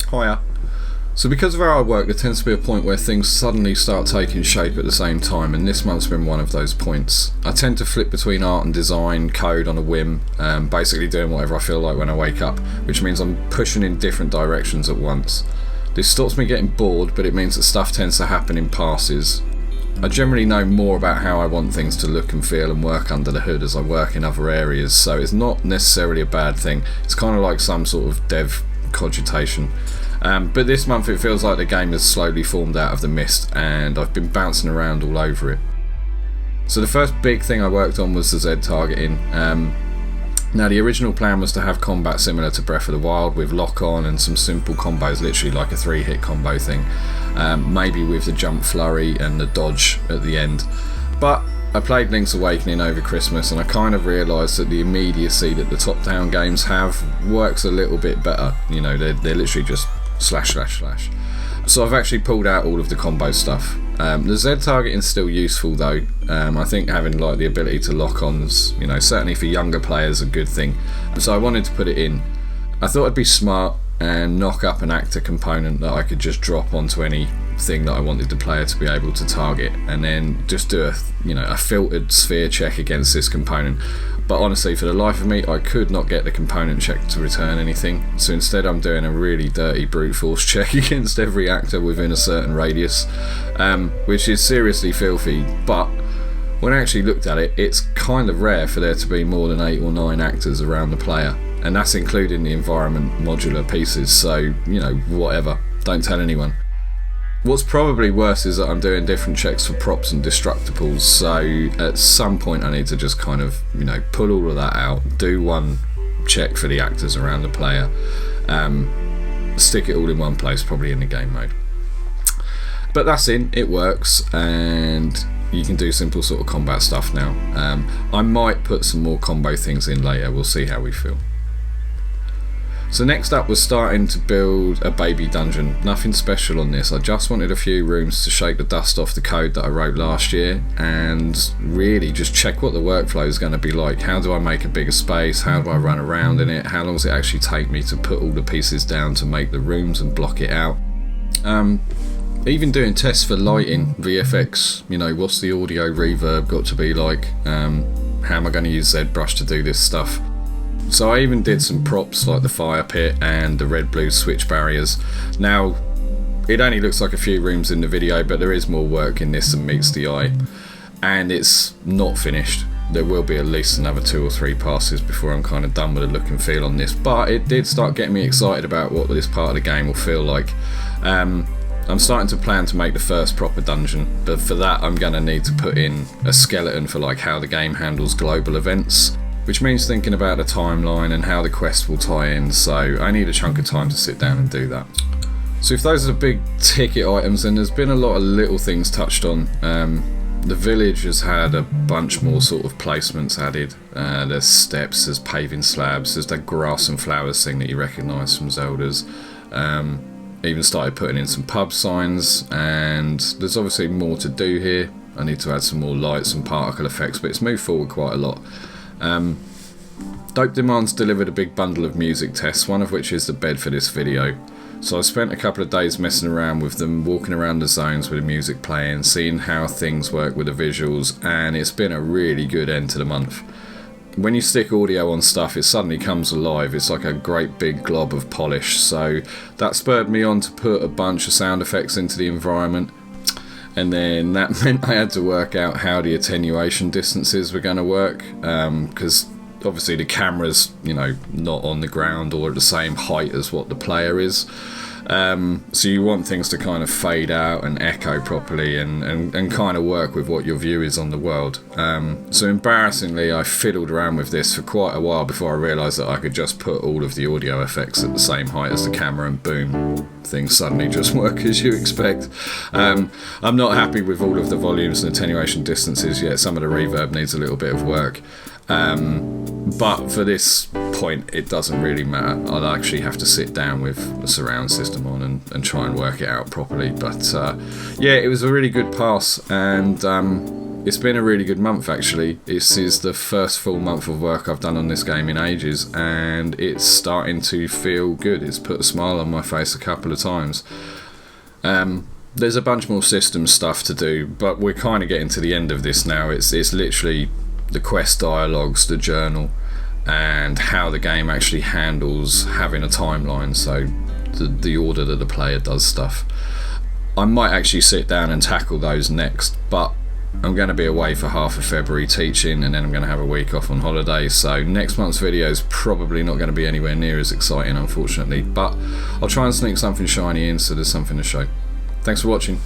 Hiya. So because of how I work, there tends to be a point where things suddenly start taking shape at the same time, and this month's been one of those points. I tend to flip between art and design, code on a whim, basically doing whatever I feel like when I wake up, which means I'm pushing in different directions at once. This stops me getting bored, but it means that stuff tends to happen in passes. I generally know more about how I want things to look and feel and work under the hood as I work in other areas, so it's not necessarily a bad thing. It's kind of like some sort of dev cogitation. But this month it feels like the game has slowly formed out of the mist and I've been bouncing around all over it. So the first big thing I worked on was the Z targeting. Now the original plan was to have combat similar to Breath of the Wild with lock on and some simple combos, literally like a 3-hit combo thing, maybe with the jump flurry and the dodge at the end. But I played Link's Awakening over Christmas and I kind of realised that the immediacy that the top down games have works a little bit better. You know, they're literally just slash slash slash. So I've actually pulled out all of the combo stuff. The Z targeting is still useful though. I think having like the ability to lock ons, you know, certainly for younger players, a good thing. So I wanted to put it in. I thought it'd be smart and knock up an actor component that I could just drop onto anything that I wanted the player to be able to target, and then just do a filtered sphere check against this component. But honestly, for the life of me, I could not get the component check to return anything. So instead I'm doing a really dirty brute force check against every actor within a certain radius, which is seriously filthy. But when I actually looked at it, it's kind of rare for there to be more than 8 or 9 actors around the player. And that's including the environment modular pieces, so, you know, whatever. Don't tell anyone. What's probably worse is that I'm doing different checks for props and destructibles, so at some point I need to just kind of, you know, pull all of that out, do one check for the actors around the player, stick it all in one place, probably in the game mode. But that's in, it works, and you can do simple sort of combat stuff now. I might put some more combo things in later, we'll see how we feel. So next up was starting to build a baby dungeon. Nothing special on this, I just wanted a few rooms to shake the dust off the code that I wrote last year and really just check what the workflow is going to be like. How do I make a bigger space? How do I run around in it? How long does it actually take me to put all the pieces down to make the rooms and block it out? Even doing tests for lighting, VFX, you know, what's the audio reverb got to be like? How am I going to use ZBrush to do this stuff? So I even did some props like the fire pit and the red-blue switch barriers. Now, it only looks like a few rooms in the video, but there is more work in this than meets the eye. And it's not finished. There will be at least another 2 or 3 passes before I'm kind of done with the look and feel on this. But it did start getting me excited about what this part of the game will feel like. I'm starting to plan to make the first proper dungeon, but for that I'm going to need to put in a skeleton for like how the game handles global events, which means thinking about the timeline and how the quest will tie in, so I need a chunk of time to sit down and do that. So if those are the big ticket items, then there's been a lot of little things touched on. The village has had a bunch more sort of placements added. There's steps, there's paving slabs, there's that grass and flowers thing that you recognise from Zelda's. Even started putting in some pub signs, and there's obviously more to do here. I need to add some more lights and particle effects, but it's moved forward quite a lot. Dope Demands delivered a big bundle of music tests, one of which is the bed for this video. So I spent a couple of days messing around with them, walking around the zones with the music playing, seeing how things work with the visuals, and it's been a really good end to the month. When you stick audio on stuff, it suddenly comes alive. It's like a great big glob of polish, so that spurred me on to put a bunch of sound effects into the environment. And then that meant I had to work out how the attenuation distances were going to work, because obviously the camera's, you know, not on the ground or at the same height as what the player is. So you want things to kind of fade out and echo properly and kind of work with what your view is on the world. So embarrassingly, I fiddled around with this for quite a while before I realised that I could just put all of the audio effects at the same height as the camera, and boom, things suddenly just work as you expect. I'm not happy with all of the volumes and attenuation distances yet. Some of the reverb needs a little bit of work. But for this point, it doesn't really matter. I'll actually have to sit down with the surround system on and try and work it out properly. But yeah, it was a really good pass, and it's been a really good month actually. This is the first full month of work I've done on this game in ages, and it's starting to feel good. It's put a smile on my face a couple of times. There's a bunch more system stuff to do, but we're kind of getting to the end of this now. It's literally the quest dialogues, the journal, and how the game actually handles having a timeline, so the order that the player does stuff. I might actually sit down and tackle those next, but I'm going to be away for half of February teaching, and then I'm going to have a week off on holiday, so next month's video is probably not going to be anywhere near as exciting, unfortunately, but I'll try and sneak something shiny in so there's something to show. Thanks for watching.